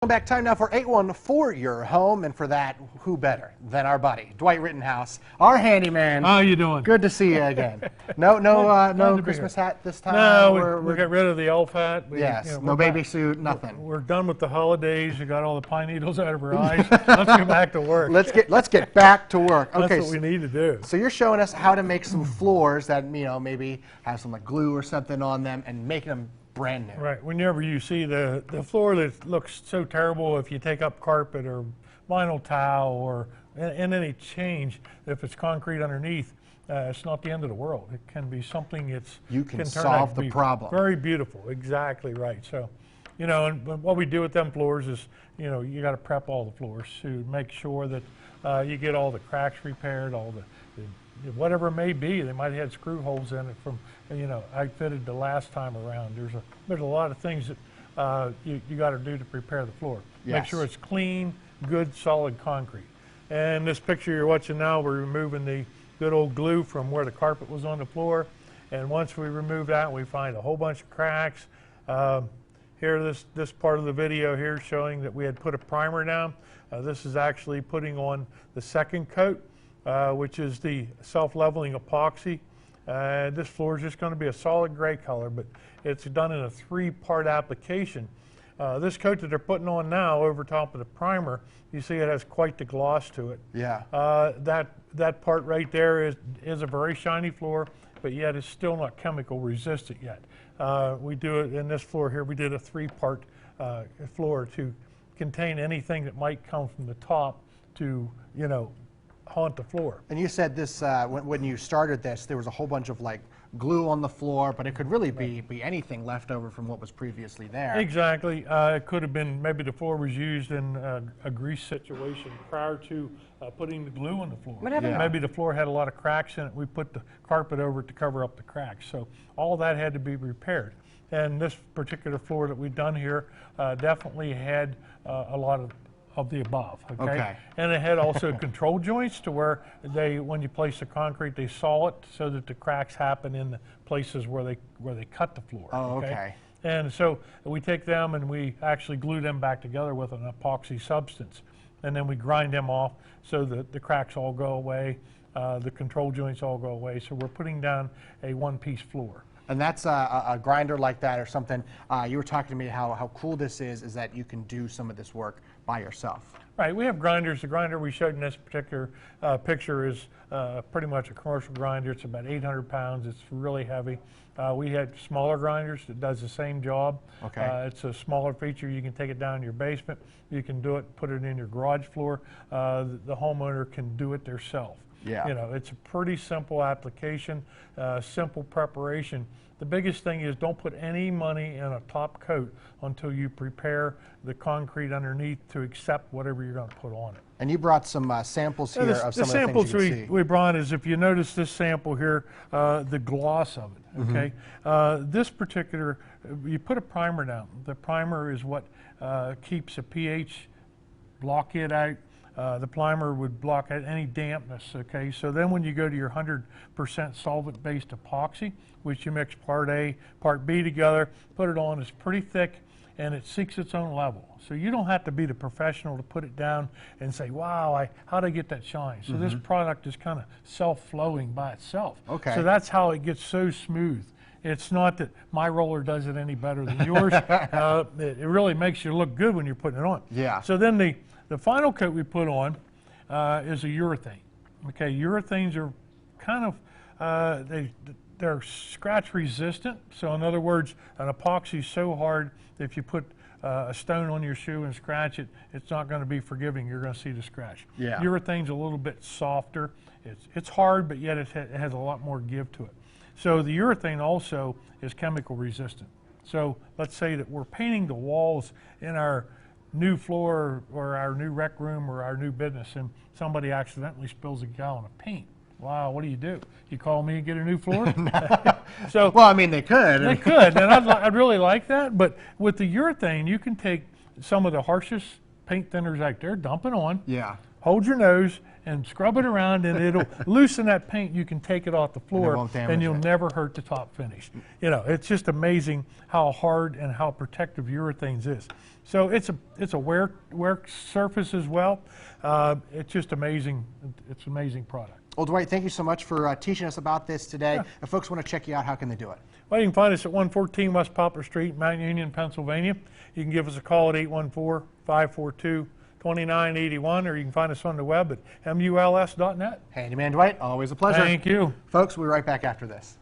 Welcome back. Time now for 8-1 for your home, and for that, who better than our buddy Dwight Rittenhouse, our handyman. How you doing? Good to see you again. No Christmas hat this time. No, we got rid of the elf hat. Yes, no baby suit, nothing. We're done with the holidays. You got all the pine needles out of our eyes. Let's get back to work. Let's get back to work. Okay, that's what we need to do. So you're showing us how to make some floors that maybe have some like glue or something on them, and making them brand new. Right. Whenever you see the floor that looks so terrible, if you take up carpet or vinyl tile or in any change, if it's concrete underneath, it's not the end of the world. It can be something you can turn solve out to the be problem. Very beautiful. Exactly right. So, and what we do with them floors is, you got to prep all the floors to make sure that you get all the cracks repaired, all the whatever it may be. They might have had screw holes in it from, I fitted the last time around. There's a lot of things that you got to do to prepare the floor. Yes. Make sure it's clean, good, solid concrete. And this picture you're watching now, we're removing the good old glue from where the carpet was on the floor. And once we remove that, we find a whole bunch of cracks. Here, this part of the video here showing that we had put a primer down. This is actually putting on the second coat, which is the self-leveling epoxy. This floor is just going to be a solid gray color, but it's done in a 3-part application. This coat that they're putting on now over top of the primer, you see it has quite the gloss to it. Yeah. That part right there is a very shiny floor, but yet it's still not chemical resistant yet. We do it in this floor here. We did a 3-part floor to contain anything that might come from the top to, haunt the floor. And you said this when you started this, there was a whole bunch of like glue on the floor, but it could really be anything left over from what was previously there. Exactly. It could have been maybe the floor was used in a grease situation prior to putting the glue on the floor. Yeah. Maybe the floor had a lot of cracks in it. We put the carpet over it to cover up the cracks. So all that had to be repaired. And this particular floor that we've done here definitely had a lot of the above, okay? And it had also control joints to where when you place the concrete, they saw it so that the cracks happen in the places where they cut the floor. Oh, okay. And so we take them and we actually glue them back together with an epoxy substance, and then we grind them off so that the cracks all go away, the control joints all go away. So we're putting down a one-piece floor. And that's a grinder like that or something. You were talking to me how cool this is that you can do some of this work by yourself. Right, we have grinders. The grinder we showed in this particular picture is pretty much a commercial grinder. It's about 800 pounds. It's really heavy. We had smaller grinders that does the same job. Okay. It's a smaller feature. You can take it down in your basement. You can do it, put it in your garage floor. The homeowner can do it themselves. Yeah. It's a pretty simple application, simple preparation. The biggest thing is don't put any money in a top coat until you prepare the concrete underneath to accept whatever you're going to put on it. And you brought some samples here of some of the things you can see. We brought is, if you notice this sample here, the gloss of it, okay? This particular, you put a primer down. The primer is what keeps a pH blockade out. The primer would block out any dampness, okay? So then when you go to your 100% solvent-based epoxy, which you mix part A, part B together, put it on, it's pretty thick, and it seeks its own level. So you don't have to be the professional to put it down and say, wow, how'd I get that shine? So this product is kind of self-flowing by itself. Okay. So that's how it gets so smooth. It's not that my roller does it any better than yours. It really makes you look good when you're putting it on. Yeah. So then the final coat we put on is a urethane. Okay, urethanes are kind of, they're scratch resistant. So in other words, an epoxy is so hard that if you put a stone on your shoe and scratch it, it's not going to be forgiving. You're going to see the scratch. Yeah. Urethane's a little bit softer. It's hard, but yet it has a lot more give to it. So the urethane also is chemical resistant. So let's say that we're painting the walls in our new floor or our new rec room or our new business, and somebody accidentally spills a gallon of paint. Wow, what do? You call me and get a new floor? So, well, I mean, they could. They could, and I'd really like that. But with the urethane, you can take some of the harshest paint thinners out there, dump it on. Yeah. hold your nose and scrub it around, and it'll loosen that paint. You can take it off the floor, won't damage and you'll it. never hurt the top finish. You know, it's just amazing how hard and how protective urethanes is. So it's a wear surface as well. It's just amazing. It's an amazing product. Well, Dwight, thank you so much for teaching us about this today. If folks want to check you out, how can they do it? Well, you can find us at 114 West Poplar Street, Mount Union, Pennsylvania. You can give us a call at 814-542-2981, or you can find us on the web at muls.net. Handyman Dwight, always a pleasure. Thank you. Folks, we'll be right back after this.